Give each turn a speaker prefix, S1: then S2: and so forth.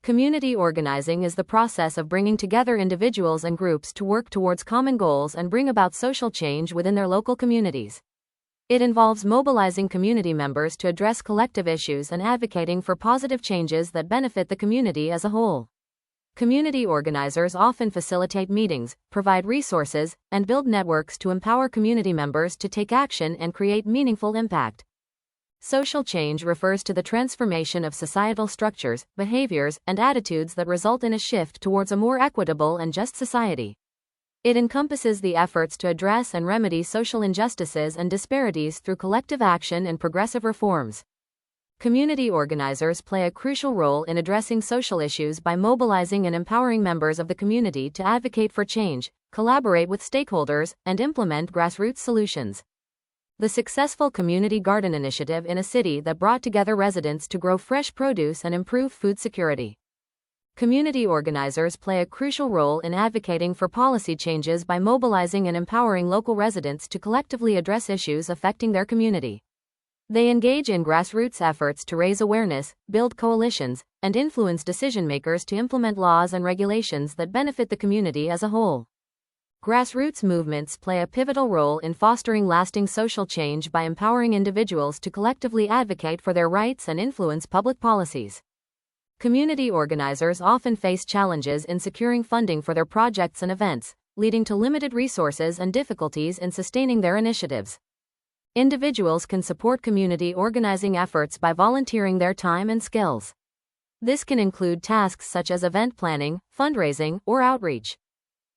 S1: Community organizing is the process of bringing together individuals and groups to work towards common goals and bring about social change within their local communities. It involves mobilizing community members to address collective issues and advocating for positive changes that benefit the community as a whole. Community organizers often facilitate meetings, provide resources, and build networks to empower community members to take action and create meaningful impact. Social change refers to the transformation of societal structures, behaviors, and attitudes that result in a shift towards a more equitable and just society. It encompasses the efforts to address and remedy social injustices and disparities through collective action and progressive reforms. Community organizers play a crucial role in addressing social issues by mobilizing and empowering members of the community to advocate for change, collaborate with stakeholders, and implement grassroots solutions. The successful community garden initiative in a city that brought together residents to grow fresh produce and improve food security. Community organizers play a crucial role in advocating for policy changes by mobilizing and empowering local residents to collectively address issues affecting their community. They engage in grassroots efforts to raise awareness, build coalitions, and influence decision-makers to implement laws and regulations that benefit the community as a whole. Grassroots movements play a pivotal role in fostering lasting social change by empowering individuals to collectively advocate for their rights and influence public policies. Community organizers often face challenges in securing funding for their projects and events, leading to limited resources and difficulties in sustaining their initiatives. Individuals can support community organizing efforts by volunteering their time and skills. This can include tasks such as event planning, fundraising, or outreach.